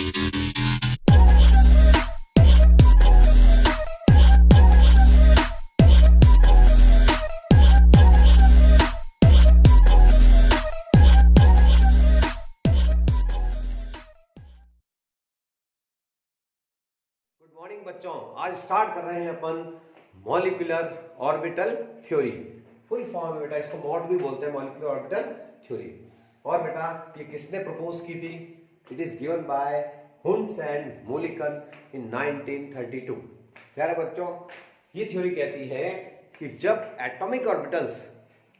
Good morning बच्चों, आज start कर रहे हैं अपन molecular orbital theory. Full form है बेटा, इसको मॉड भी बोलते हैं, मॉलिक्यूलर ऑर्बिटल थ्योरी। और बेटा ये किसने प्रपोज की थी? It is given by Hund and Mulliken in 1932। प्यारे बच्चों, ये थ्योरी कहती है कि जब एटॉमिक ऑर्बिटल्स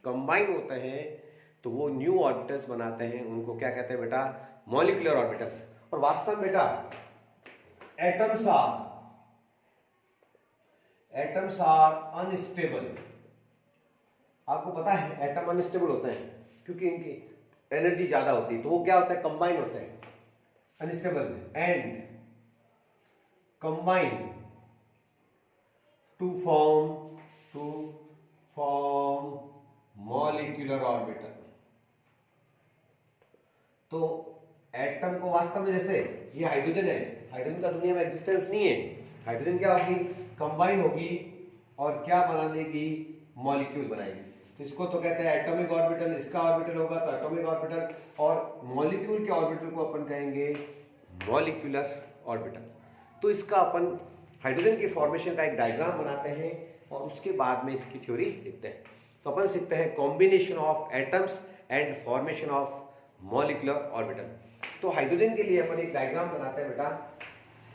कंबाइन होते हैं तो वो न्यू ऑर्बिटल्स बनाते हैं। उनको क्या कहते हैं बेटा? Molecular orbitals. और वास्तव में बेटा atoms are unstable। आपको पता है एटम अनस्टेबल होते हैं क्योंकि इनकी एनर्जी ज्यादा होती है, तो वो क्या होता है? कंबाइन होते हैं unstable and combine to form molecular orbital. तो एटम को वास्तव में, जैसे ये हाइड्रोजन है, हाइड्रोजन का दुनिया में एग्जिस्टेंस नहीं है। हाइड्रोजन क्या होगी? कंबाइन होगी और क्या बना देगी? मॉलिक्यूल बनाएगी। तो इसको तो कहते हैं एटॉमिक ऑर्बिटल। इसका ऑर्बिटल होगा तो एटॉमिक ऑर्बिटल, और मॉलिक्यूल के ऑर्बिटल को अपन कहेंगे मॉलिक्यूलर ऑर्बिटल। तो इसका अपन हाइड्रोजन की फॉर्मेशन का एक डायग्राम बनाते हैं और उसके बाद में इसकी थ्योरी लिखते हैं। तो अपन सीखते हैं combination of atoms and formation of molecular orbital. तो हाइड्रोजन के लिए अपन एक डायग्राम बनाते हैं बेटा,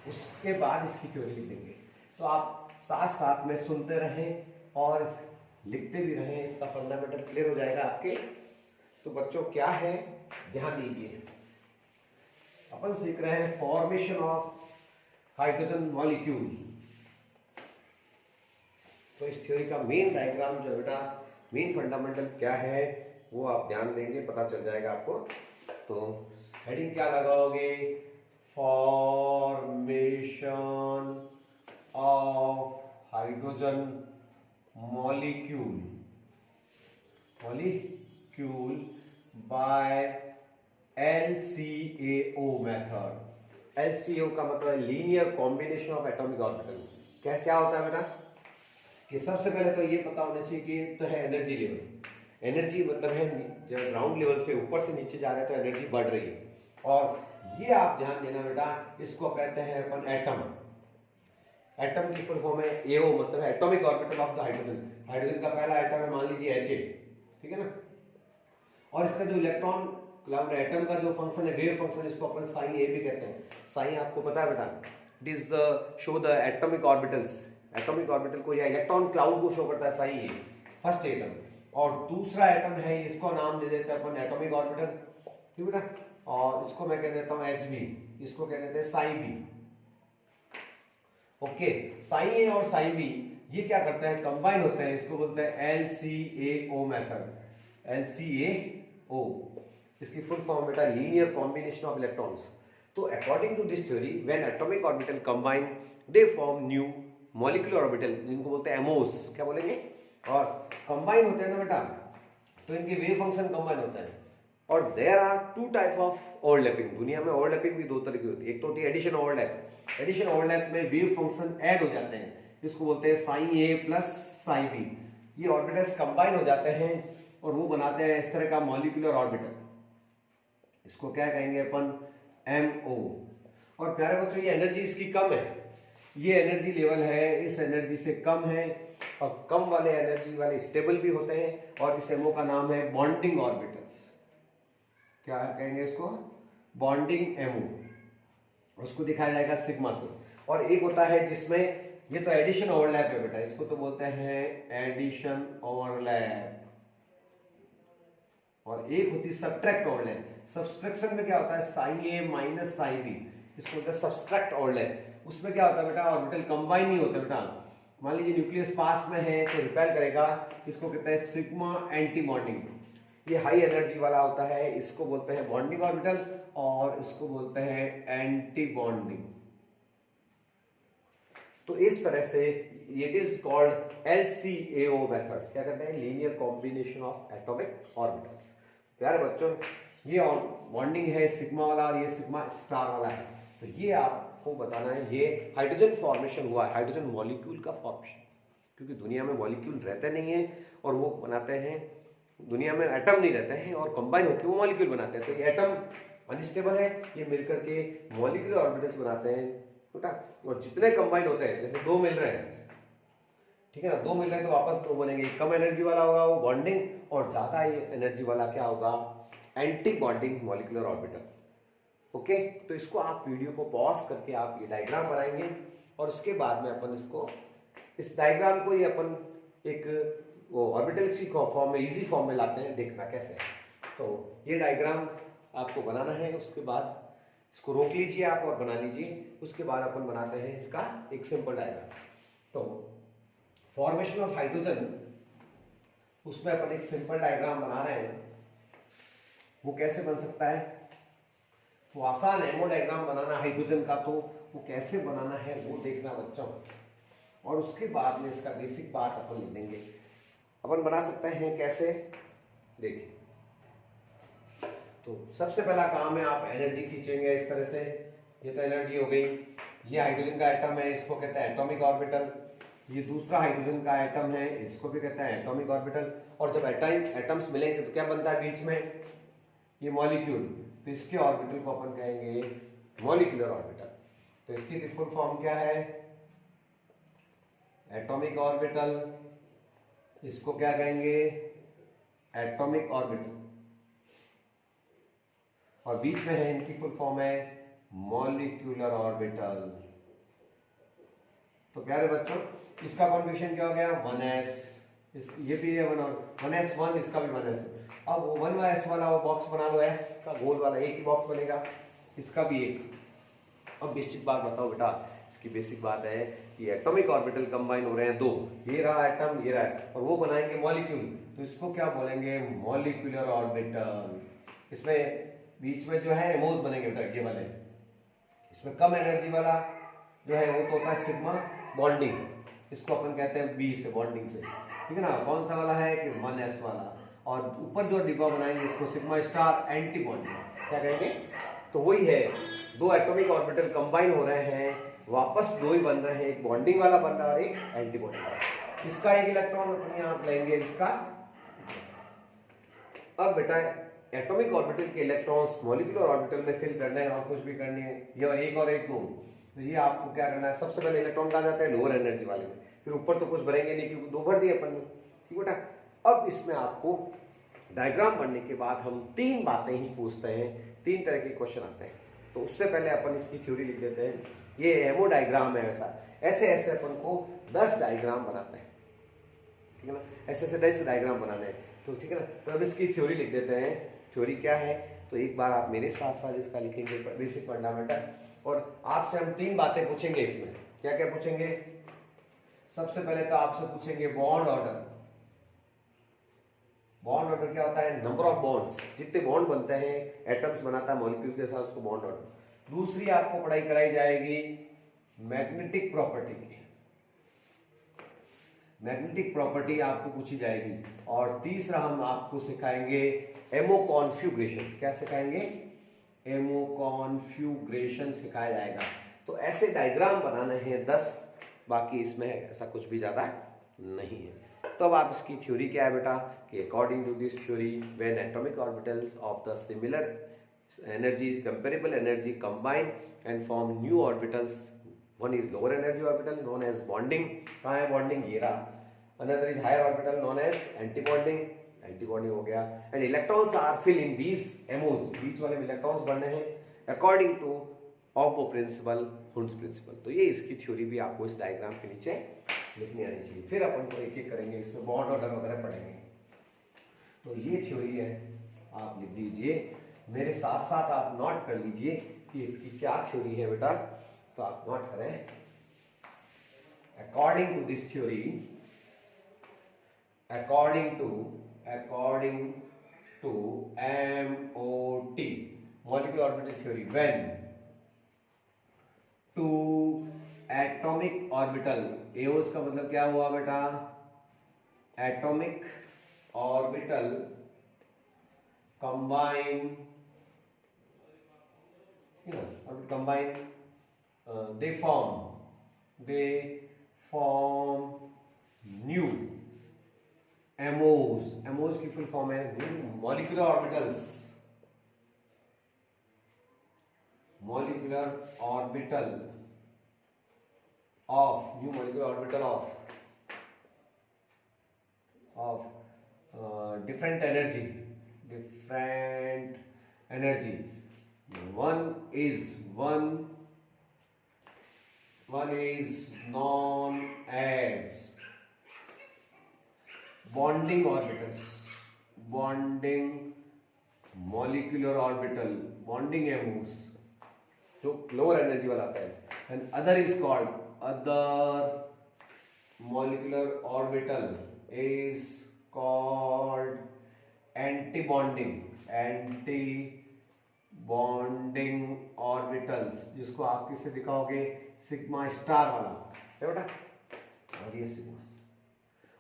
उसके बाद इसकी थ्योरी लिख देंगे। तो आप साथ साथ में सुनते रहें और लिखते भी रहें, इसका फंडामेंटल क्लियर हो जाएगा आपके। तो बच्चों क्या है, ध्यान दीजिए। अपन सीख रहे हैं फॉर्मेशन ऑफ हाइड्रोजन मॉलिक्यूल। तो इस थ्योरी का मेन डायग्राम जो है बेटा, मेन फंडामेंटल क्या है वो आप ध्यान देंगे, पता चल जाएगा आपको। तो हेडिंग क्या लगाओगे? Formation of hydrogen molecule by LCAO method. LCAO का मतलब है linear combination of atomic orbital. क्या होता है बेटा? कि सबसे पहले तो ये पता होना चाहिए कि तो है एनर्जी लेवल। एनर्जी मतलब है जब ग्राउंड लेवल से ऊपर से नीचे जा रहे हैं तो एनर्जी बढ़ रही है। और ये आप ध्यान देना बेटा, इसको कहते हैं अपन एटम। एटम की फुल फॉर्म है AO, मतलब है atomic orbital of the hydrogen. Hydrogen का पहला एटम है, मान लीजिए Ha, ठीक है ना। और इसका जो इलेक्ट्रॉन क्लाउड एटम का जो फंक्शन है, वेव फंक्शन, इसको अपन साइन A भी कहते हैं। साइन आपको पता है बेटा, it is the show the atomic orbitals. Atomic orbital को या इलेक्ट्रॉन क्लाउड को शो करता है साइन A, फर्स्ट एटम। और दूसरा एटम है, इसको नाम दे देते हैं अपन एटॉमिक ऑर्बिटल, ठीक बेटा। और इसको मैं कह देता हूं HB, इसको कह देते हैं Sai B। Okay, Sai A और साई B ये क्या करते हैं? कंबाइन होते हैं। इसको बोलते हैं LCAO मेथड। LCAO इसकी फुल फॉर्म बेटा लीनियर कॉम्बिनेशन ऑफ इलेक्ट्रॉन्स। तो according to this theory, when atomic orbital combine they form new molecular orbital, जिनको बोलते हैं एमोस। क्या बोलेंगे? और कंबाइन होते हैं ना बेटा, तो इनके वेव फंक्शन कंबाइन होते हैं। और there are two type of overlapping. दुनिया में ओवरलैपिंग भी दो तरह की होती है। एक तो होती है एडिशन ओवरलैप। एडिशन ओवरलैप में वेव फंक्शन ऐड हो जाते हैं, इसको बोलते हैं sign A plus sign B। ये ऑर्बिटल्स कंबाइन हो जाते हैं और वो बनाते हैं इस तरह का मॉलिक्यूलर ऑर्बिटल। इसको क्या कहेंगे अपन? MO। और प्यारे बच्चों, ये एनर्जी इसकी कम है, ये एनर्जी लेवल है इस एनर्जी से कम है। और कम वाले एनर्जी वाले स्टेबल भी होते हैं। और इस MO का नाम है बॉन्डिंग ऑर्बिटल्स। क्या कहेंगे इसको? Bonding MO। उसको दिखाया जाएगा सिग्मा से। और एक होता है जिसमें, ये तो एडिशन ओवरलैप है बेटा, इसको तो बोलते हैं एडिशन ओवरलैप। और एक होती है सब्ट्रैक्ट ओवरलैप। सब्सट्रैक्शन में क्या होता है? Sign A minus sign B, इसको बोलते हैं सब्सट्रैक्ट ओवरलैप। उसमें क्या होता है बेटा? ऑर्बिटल कंबाइन नहीं होता बेटा। मान लीजिए न्यूक्लियस पास में है तो रिपेल करेगा, इसको कहते हैं सिग्मा एंटी बॉन्डिंग। ये हाई एनर्जी वाला होता है, इसको बोलते हैं बॉन्डिंग ऑर्बिटल, और इसको बोलते हैं एंटी बॉन्डिंग। तो इस तरह से it is called LCAO method. क्या कहते हैं? Linear combination of atomic orbitals. प्यारे बच्चों, ये बॉन्डिंग है सिग्मा वाला और ये सिग्मा स्टार वाला है। तो ये आपको बताना है, ये हाइड्रोजन फॉर्मेशन हुआ है, हाइड्रोजन मॉलिक्यूल का फॉर्मेशन, क्योंकि दुनिया में मॉलिक्यूल रहते नहीं है और वो बनाते हैं, दुनिया में एटम नहीं रहते हैं और कंबाइन होकर वो मॉलिक्यूल बनाते हैं। तो ये एटम अनस्टेबल है, ये मिलकर के मॉलिक्यूलर ऑर्बिटल्स बनाते हैं, बेटा। और जितने कंबाइन होते हैं, जैसे दो मिल रहे हैं, ठीक है ना, दो मिल रहे हैं तो वापस दो बनेंगे, कम एनर्जी वाला होगा वो बॉन्डिंग, और ज्यादा एनर्जी वाला क्या होगा, anti bonding molecular orbital. Okay, तो इसको आप वीडियो को पॉज करके आप ये डायग्राम बनाएंगे और उसके बाद में अपन इसको, इस डायग्राम को ये अपन एक वो ऑर्बिटल की फॉर्म में, इजी फॉर्म में लाते हैं, देखना कैसे। तो ये डायग्राम आपको बनाना है, उसके बाद इसको रोक लीजिए आप और बना लीजिए, उसके बाद अपन बनाते हैं इसका एक सिंपल डायग्राम। तो फॉर्मेशन ऑफ हाइड्रोजन, उसमें अपन एक सिंपल डायग्राम बना रहे हैं, वो कैसे बन सकता है, वो आसान है, वो डायग्राम बनाना हाइड्रोजन का, तो वो कैसे बनाना है वो देखना बच्चों, और उसके बाद में इसका बेसिक पार्ट अपन ले लेंगे। अपन बना सकते हैं कैसे, देखिए। तो सबसे पहला काम है, आप एनर्जी खींचेंगे इस तरह से, ये तो एनर्जी हो गई। ये हाइड्रोजन का एटम है, इसको कहते हैं एटॉमिक ऑर्बिटल। ये दूसरा हाइड्रोजन का एटम है, इसको भी कहते हैं एटॉमिक ऑर्बिटल। और जब एटम्स मिलेंगे तो क्या बनता है बीच में, ये मॉलिक्यूल, तो इसके ऑर्बिटल को अपन कहेंगे मॉलिक्यूलर ऑर्बिटल। तो इसकी फुल फॉर्म क्या है, एटॉमिक ऑर्बिटल, इसको क्या कहेंगे, एटॉमिक ऑर्बिटल, और बीच में है इनकी फुल फॉर्म है मॉलिक्यूलर ऑर्बिटल। तो प्यारे बच्चों, इसका कॉन्फिगरेशन क्या हो गया, 1s, ये भी है 1s1, इसका भी 1s। अब 1s वाला वो बॉक्स बना लो, s का गोल वाला एक ही बॉक्स बनेगा, इसका भी एक। अब बेसिक बात बताओ बेटा, इसकी बेसिक बात है कि एटॉमिक ऑर्बिटल कंबाइन हो रहे हैं दो, ये रहा एटम, ये रहा, और वो बनाएंगे मॉलिक्यूल, तो इसको क्या बोलेंगे, मॉलिक्यूलर ऑर्बिटल। इसमें बीच में जो है एमोज बनेंगे बेटा, ये वाले, इसमें कम एनर्जी वाला जो है वो तो होता है सिग्मा बॉन्डिंग, इसको अपन कहते हैं बी से, बॉन्डिंग से, ठीक है ना। कौन सा वाला है कि 1s वाला, और ऊपर जो डिब्बा बनाएंगे इसको सिग्मा स्टार एंटी बॉन्डिंग, क्या कहेंगे। तो वही है, दो एटॉमिक ऑर्बिटल कंबाइन हो रहे हैं, वापस दो ही बन रहे हैं, एक बॉन्डिंग वाला बन रहा है और एक एंटी बॉन्डिंग वाला। इसका एक इलेक्ट्रॉन अपन यहाँ लेंगे, इसका। अब बेटा एटॉमिक ऑर्बिटल के इलेक्ट्रॉन्स मॉलिक्यूलर ऑर्बिटल में फिल करना है और कुछ भी करनी है, ये एक और एक दो, तो ये आपको क्या करना है, सबसे पहले इलेक्ट्रॉन कहाँ जाता है, लोअर एनर्जी वाले में, फिर ऊपर तो कुछ भरेंगे नहीं क्योंकि दो भर दिए अपन ने, ठीक बेटा। अब इसमें आपको डायग्राम बनने के बाद हम तीन बातें ही पूछते हैं, तीन तरह के क्वेश्चन आते हैं। तो उससे पहले अपन इसकी थ्योरी लिख देते हैं, ये एमओ डायग्राम है, वैसा ऐसे ऐसे अपन को 10 डायग्राम बनाते हैं, ठीक है ना, ऐसे ऐसे 10 डायग्राम बनाने हैं, तो ठीक है ना। तो अब इसकी थ्योरी लिख देते हैं, थ्योरी क्या है, तो एक बार आप मेरे साथ साथ इसका लिखेंगे, बेसिक फंडामेंटल, और आपसे हम तीन बातें पूछेंगे इसमें। क्या क्या पूछेंगे, सबसे पहले तो आपसे पूछेंगे बॉन्ड ऑर्डर। बॉन्ड ऑर्डर क्या होता है, नंबर ऑफ बॉन्ड्स, जितने बॉन्ड बनते हैं, एटम्स बनाता है मॉलिक्यूल के साथ, उसको बॉन्ड ऑर्डर। दूसरी आपको पढ़ाई कराई जाएगी मैग्नेटिक प्रॉपर्टी, मैग्नेटिक प्रॉपर्टी आपको पूछी जाएगी। और तीसरा हम आपको सिखाएंगे एमओ कॉन्फ़िगरेशन। क्या सिखाएंगे, एमओ कॉन्फ़िगरेशन सिखाया जाएगा। तो ऐसे डायग्राम बनाने हैं 10, बाकी इसमें ऐसा कुछ भी ज्यादा नहीं है। तो अब आप इसकी थ्योरी क्या है बेटा, कि according to this theory when atomic orbitals of the similar energy, comparable energy combine and form new orbitals, one is lower energy orbital known as bonding, कहाँ है बॉन्डिंग, ये रहा। Another is higher orbital known as anti bonding, anti bonding हो गया। And electrons are fill in these MOs, बीच वाले में electrons बनने हैं according to Aufbau principle, Hund's principle. तो ये इसकी थ्योरी भी आपको इस डायग्राम के नीचे लिखनी आनी चाहिए। फिर अपन को एक एक करेंगे, इसमें बॉन्ड ऑर्डर वगैरह पढ़ेंगे। तो ये थ्योरी है, आप लिख दीजिए, मेरे साथ साथ आप नोट कर लीजिए कि इसकी क्या थ्योरी है बेटा। तो आप नोट करें, according to this theory, according to MOT, molecular orbital theory, when two atomic orbital, AOs का मतलब क्या हुआ बेटा, atomic orbital combine, combine they form new MOs. MOs की फुल फॉर्म है molecular orbitals, molecular orbital of new molecular orbital of different energy. One is known as bonding orbitals, bonding molecular orbital, bonding MOs, जो lower energy वाला आता है. And other is called, other molecular orbital is called anti bonding orbitals, जिसको आप किससे दिखाओगे, sigma star वाला है बेटा, और ये सिग्मा.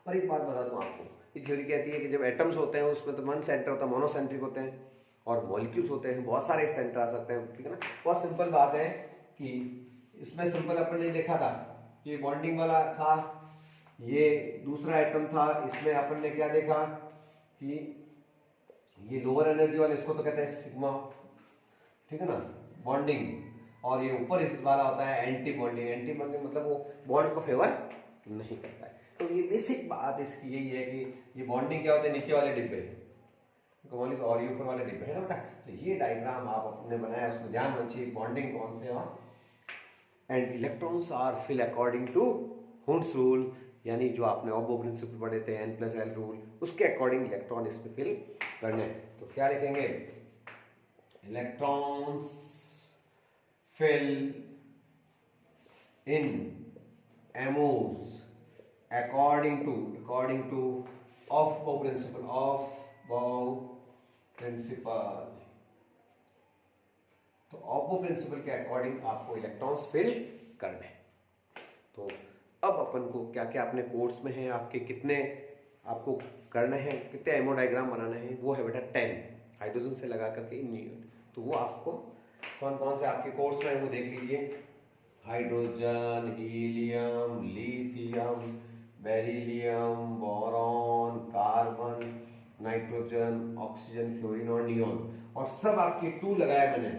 और एक बात बता दूं आपको, ये थ्योरी कहती है कि जब एटम्स होते हैं उसमें तो वन सेंटर होता है, मोनोसेंट्रिक होते हैं, और मॉलिक्यूल्स होते हैं बहुत सारे सेंटर आ सकते हैं, ठीक है ना. बहुत सिंपल बात है कि इसमें सिंपल अपन ने देखा था कि बॉन्डिंग वाला था, ये दूसरा एटम था, इसमें अपन ने क्या देखा कि ये लोअर एनर्जी वाला, इसको तो कहते हैं सिग्मा, ठीक है ना, बॉन्डिंग, और ये ऊपर इस वाला होता है एंटी बॉन्डिंग मतलब वो बॉन्ड को फेवर नहीं करता है. तो ये बेसिक बात इसकी यही है कि ये बॉन्डिंग क्या होता है, नीचे वाले डिब्बे और ये ऊपर वाले डिब्बे है ना बेटा. तो ये डायग्राम आप अपने बनाया, उसको ध्यान रखिए, बॉन्डिंग कौन से और and electrons are fill according to Hund's rule, यानी जो आपने ऑबो प्रिंसिपल पढ़े थे, N+L रूल, उसके अकॉर्डिंग इलेक्ट्रॉन इसमें फिल करने. तो क्या लिखेंगे, electrons fill in MOs according to principle. तो ऑपो प्रिंसिपल के अकॉर्डिंग आपको इलेक्ट्रॉन्स फिल करने. तो अब अपन को क्या क्या अपने कोर्स में है, आपके कितने आपको करने हैं, कितने एमओ डायग्राम बनाने हैं, वो है बेटा 10 हाइड्रोजन से लगा करके इन. तो वो आपको कौन कौन से आपके कोर्स में है वो देख लीजिए. Hydrogen, helium, lithium, beryllium, boron, carbon, nitrogen, oxygen, fluorine और नियॉन, और सब आपके 2 लगाया मैंने.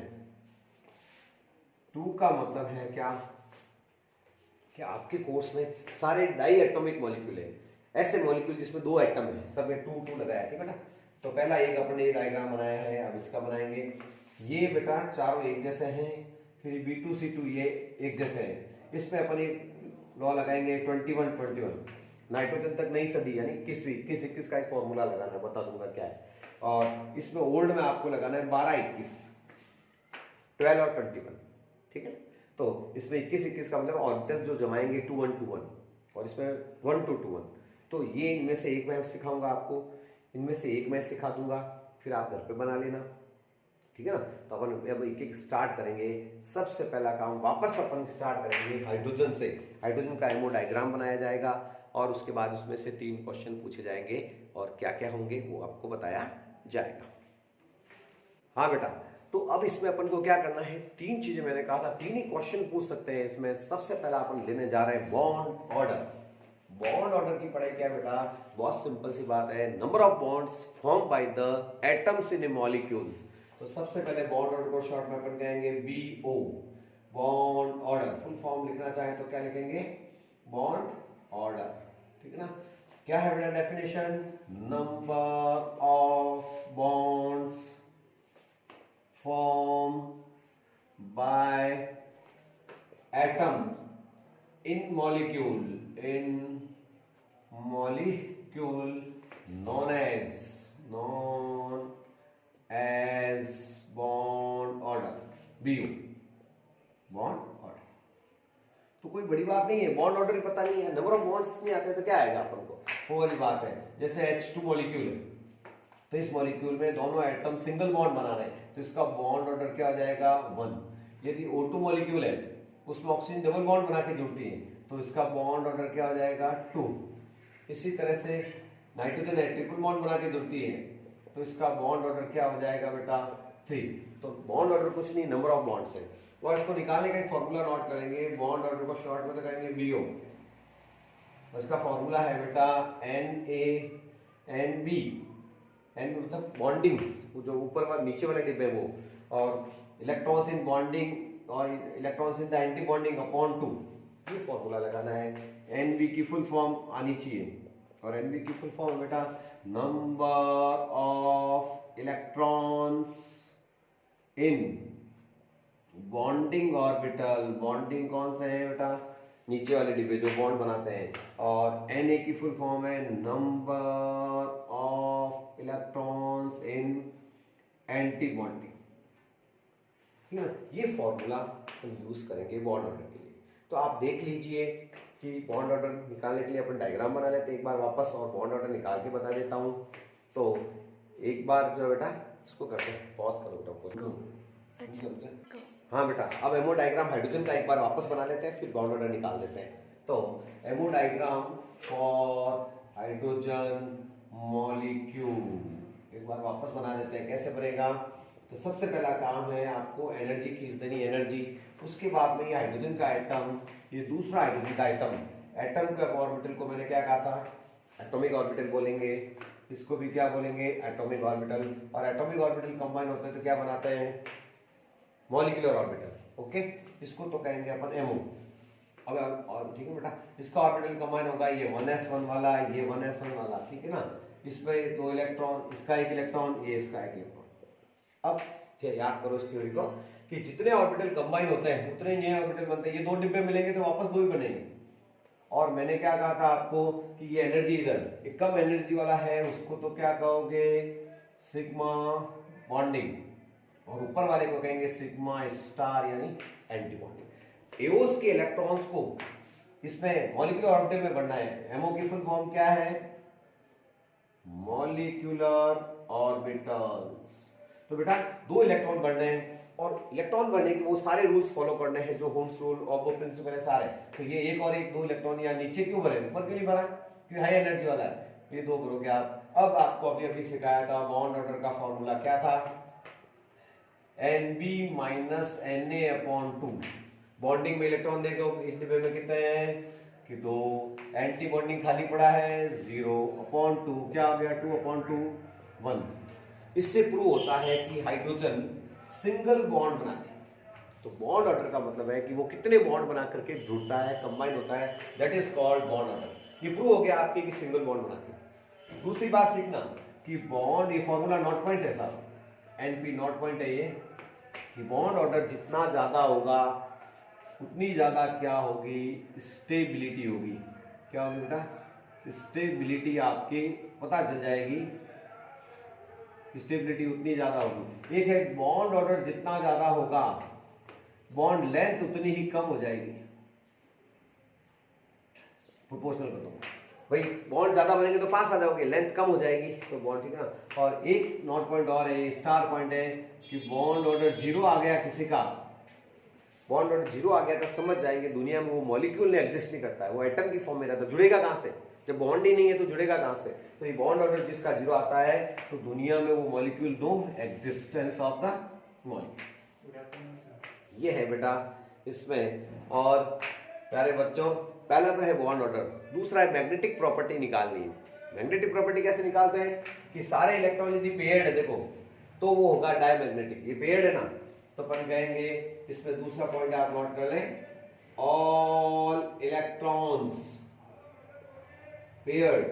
2 का मतलब है क्या कि आपके कोर्स में सारे डाई एटॉमिक मॉलिक्यूल है, ऐसे मॉलिक्यूल जिसमें 2 एटम है, सब में 2 लगाया है, ठीक है ना. तो पहला एक अपने ये डायग्राम बनाया है, अब इसका बनाएंगे. ये बेटा चारों एक जैसे हैं, फिर B2C2 ये एक जैसे हैं. इसमें अपन एक लॉ लगाएंगे 21 नाइट्रोजन तक नहीं सदी, यानी 21 का एक फॉर्मूला लगाना है, बता दूंगा क्या है. और इसमें ओल्ड में आपको लगाना है 12 21 और 21, ठीक है. तो इसमें 21 का मतलब ऑर्बिटल जो जमाएंगे 2 1 2 1, और इसमें 1 2 2 1. तो ये इनमें से एक मैं सिखाऊंगा आपको, इनमें से एक मैं सिखा दूंगा, फिर आप घर पे बना लेना, ठीक है ना. तो अपन अब एक एक स्टार्ट करेंगे. सबसे पहला काम वापस अपन स्टार्ट करेंगे हाइड्रोजन से. हाइड्रोजन का एमओ डायग्राम बनाया जाएगा, और उसके बाद उसमें से 3 क्वेश्चन पूछे जाएंगे, और क्या क्या होंगे वो आपको बताया जाएगा. हाँ बेटा, तो अब इसमें अपन को क्या करना है, 3 चीजें मैंने कहा था, 3 ही क्वेश्चन पूछ सकते हैं इसमें. सबसे पहला अपन लेने जा रहे हैं बॉन्ड ऑर्डर. बॉन्ड ऑर्डर की पढ़ाई क्या बेटा, बहुत सिंपल सी बात है, number of bonds form by the atoms in A molecules. तो सबसे पहले बॉन्ड ऑर्डर को शॉर्ट में अपन कहेंगे BO, bond order. Full form लिखना चाहे तो क्या लिखेंगे, बॉन्ड ऑर्डर, ठीक है ना. क्या है बेटा definition, number of bonds form by atom in molecule known as bond order, BO, bond order. तो कोई बड़ी बात नहीं है, बॉन्ड ऑर्डर पता नहीं है, नंबर ऑफ बॉन्ड्स नहीं आते तो क्या आएगा अपन को, वो वाली बात है. जैसे H2 मॉलिक्यूल है, तो इस मॉलिक्यूल में दोनों एटम सिंगल बॉन्ड बना रहे हैं, तो इसका बॉन्ड ऑर्डर क्या हो जाएगा 1. यदि O2 मॉलिक्यूल है, उसमें ऑक्सीजन डबल बॉन्ड बना के जुड़ती है, तो इसका बॉन्ड ऑर्डर क्या हो जाएगा 2. इसी तरह से नाइट्रोजन है, ट्रिपल बॉन्ड बना के जुड़ती है, तो इसका बॉन्ड ऑर्डर क्या हो जाएगा बेटा 3. तो बॉन्ड ऑर्डर कुछ नहीं, नंबर ऑफ बॉन्ड्स है. और इसको निकालने का एक फॉर्मूला नोट करेंगे, बॉन्ड ऑर्डर को शॉर्ट में तो करेंगे BO। उसका फॉर्मूला है बेटा NaNb, एन मतलब बॉन्डिंग, जो ऊपर वाले नीचे वाले डिब्बे वो, और इलेक्ट्रॉन्स इन बॉन्डिंग और electrons in the anti bonding upon 2, ये फॉर्मूला लगाना है। Nb की फुल फॉर्म आनी चाहिए, और Nb की फुल फॉर्म बेटा number of electrons in bonding orbital. Bonding कौन से हैं बेटा, नीचे वाले डिब्बे जो बॉन्ड बनाते हैं, और Na की फुल फॉर्म है number of electrons in anti bonding, ठीक है ना। ये फॉर्मूला हम यूज करेंगे बॉन्ड ऑर्डर के लिए। तो आप देख लीजिए कि बॉन्ड ऑर्डर निकालने के लिए अपन डायग्राम बना लेते हैं एक बार वापस, और बॉन्ड ऑर्डर निकाल के बता देता हूँ। तो एक बार जो बेटा इसको करते हैं, पॉज करो बेटा, हाँ बेटा। अब एमओ डायग्राम हाइड्रोजन का एक बार वापस बना लेते हैं, फिर बॉन्ड ऑर्डर निकाल देते हैं। तो ammo diagram for hydrogen molecule एक बार वापस बना देते हैं। कैसे बनेगा, तो सबसे पहला काम है आपको एनर्जी खींच देनी, एनर्जी। उसके बाद में ये हाइड्रोजन का एटम, ये दूसरा हाइड्रोजन का एटम, एटम के ऑर्बिटल को मैंने क्या कहा था, एटॉमिक ऑर्बिटल बोलेंगे, इसको भी क्या बोलेंगे, एटॉमिक ऑर्बिटल। और एटॉमिक ऑर्बिटल कंबाइन होते हैं तो क्या बनाते हैं, मॉलिक्यूलर ऑर्बिटल। ओके, इसको तो कहेंगे अपन एमओ। अब और ठीक है बेटा, इसका ऑर्बिटल कंबाइन होगा, ये 1s1 वाला, ये 1s1 वाला, ठीक है ना। इसमें 2 इलेक्ट्रॉन, इसका 1 इलेक्ट्रॉन, ये इसका 1 इलेक्ट्रॉन। अब याद करो इस थ्योरी को कि जितने ऑर्बिटल कंबाइन होते हैं उतने नए ऑर्बिटल बनते हैं। ये 2 डिब्बे मिलेंगे तो वापस 2 ही बनेंगे। और मैंने क्या कहा था आपको कि ये एनर्जी इधर एक कम एनर्जी वाला है, उसको तो क्या कहोगे, सिग्मा बॉन्डिंग, और ऊपर वाले को कहेंगे सिग्मा स्टार यानी एंटी बॉन्डिंग। एओस के इलेक्ट्रॉन्स को इसमें मॉलिक्यूलर ऑर्बिटल में बढ़ना है। एमओ की फुल फॉर्म क्या है, मॉलिक्यूलर ऑर्बिटल्स। तो बेटा 2 इलेक्ट्रॉन बढ़ने हैं, और इलेक्ट्रॉन बढ़ने के वो सारे रूल्स फॉलो करने हैं जो होम्स रूल और वो प्रिंसिपल है सारे। तो ये एक और एक 2 इलेक्ट्रॉन या नीचे क्यों भरे, ऊपर क्यों नहीं भरा, क्योंकि हाई एनर्जी वाला है। ये 2 करोगे आप। अब आपको अभी अभी सिखाया था बॉन्ड ऑर्डर का फॉर्मूला क्या था, Nb माइनस Na/2। बॉन्डिंग में इलेक्ट्रॉन देखो इस डिब्बे में कितने हैं कि 2, एंटी बॉन्डिंग खाली पड़ा है 0/2, क्या आ गया 2/2, 1। इससे प्रूव होता है कि हाइड्रोजन सिंगल बॉन्ड बनाती है। तो बॉन्ड ऑर्डर का मतलब है कि वो कितने बॉन्ड बना करके जुड़ता है, कंबाइन होता है, that is called bond order. ये प्रूव हो गया आपके कि सिंगल बॉन्ड बनाती है। दूसरी बात सीखना कि बॉन्ड, ये फॉर्मूला नॉट पॉइंट है साहब, NP नॉट पॉइंट है ये, कि बॉन्ड ऑर्डर जितना ज्यादा होगा उतनी ज्यादा क्या होगी, स्टेबिलिटी होगी। क्या होगी बेटा, स्टेबिलिटी आपकी पता चल जाएगी, स्टेबिलिटी उतनी ज्यादा होगी। एक है बॉन्ड ऑर्डर जितना ज्यादा होगा बॉन्ड लेंथ उतनी ही कम हो जाएगी, प्रोपोर्शनल कर दो भाई, बॉन्ड ज्यादा बनेंगे तो पास आ जाओगे, लेंथ कम हो जाएगी तो बॉन्ड, ठीक है ना। और एक नॉट पॉइंट और है, स्टार पॉइंट है, कि बॉन्ड ऑर्डर 0 आ गया किसी का, बॉन्ड ऑर्डर 0 आ गया तो समझ जाएंगे दुनिया में वो मॉलिक्यूल ने एग्जिस्ट नहीं करता है, वो एटम की फॉर्म में रहता है, जुड़ेगा कहां से, जब बॉन्ड ही नहीं है तो जुड़ेगा कहां से। तो ये बॉन्ड ऑर्डर जिसका 0 आता है तो दुनिया में वो molecule, no existence of the molecule. ये है बेटा इसमें। और प्यारे बच्चों, पहला तो है बॉन्ड ऑर्डर, दूसरा है मैग्नेटिक प्रॉपर्टी निकालनी है। मैग्नेटिक प्रॉपर्टी कैसे निकालते हैं कि सारे इलेक्ट्रॉन यदि पेयर्ड है देखो तो वो होगा डायमैग्नेटिक, ये पेयर्ड है ना, तो अपन कहेंगे इसमें दूसरा पॉइंट आप नोट कर लें, ऑल इलेक्ट्रॉन्स पेयर्ड।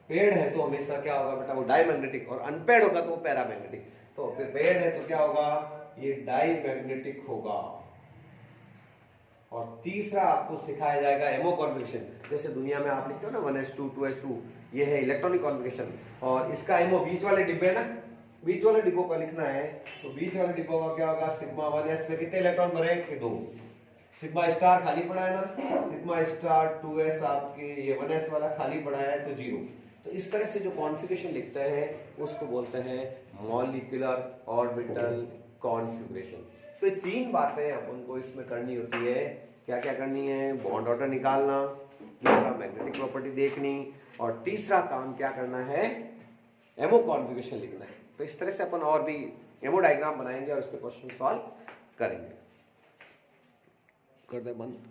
पेयर्ड है तो हमेशा क्या होगा बेटा, वो डायमैग्नेटिक, और अनपेयर्ड होगा तो वो पैरामैग्नेटिक। तो पेयर्ड है तो क्या होगा, ये डायमैग्नेटिक होगा। और तीसरा आपको सिखाया जाएगा एमओ कॉन्फिगरेशन, जैसे दुनिया में आप लिखते हो ना 1s2 2s2, ये है इलेक्ट्रॉनिक कॉन्फिगरेशन, और इसका एमओ बीच वाले डिब्बे है ना, बीच वाले डिब्बों का लिखना है, तो बीच वाले डिब्बों का क्या होगा, सिग्मा 1s में कितने इलेक्ट्रॉन भरे, 2, सिग्मा स्टार खाली पड़ा है ना, सिग्मा स्टार 2s आपके ये 1s वाला खाली पड़ा है तो 0। तो इस तरह से जो कॉन्फ़िगरेशन लिखते हैं उसको बोलते हैं मॉलिक्यूलर ऑर्बिटल कॉन्फ़िगरेशन। तो ये 3 बातें अपन को इसमें करनी होती है। क्या क्या करनी है, बॉन्ड ऑर्डर निकालना, दूसरा मैग्नेटिक प्रॉपर्टी देखनी, और तीसरा काम क्या करना है, एमओ कॉन्फ़िगरेशन लिखना है। तो इस तरह से अपन और भी एमओ डायग्राम बनाएंगे और उस पर क्वेश्चन सॉल्व करेंगे। कर दे बंद।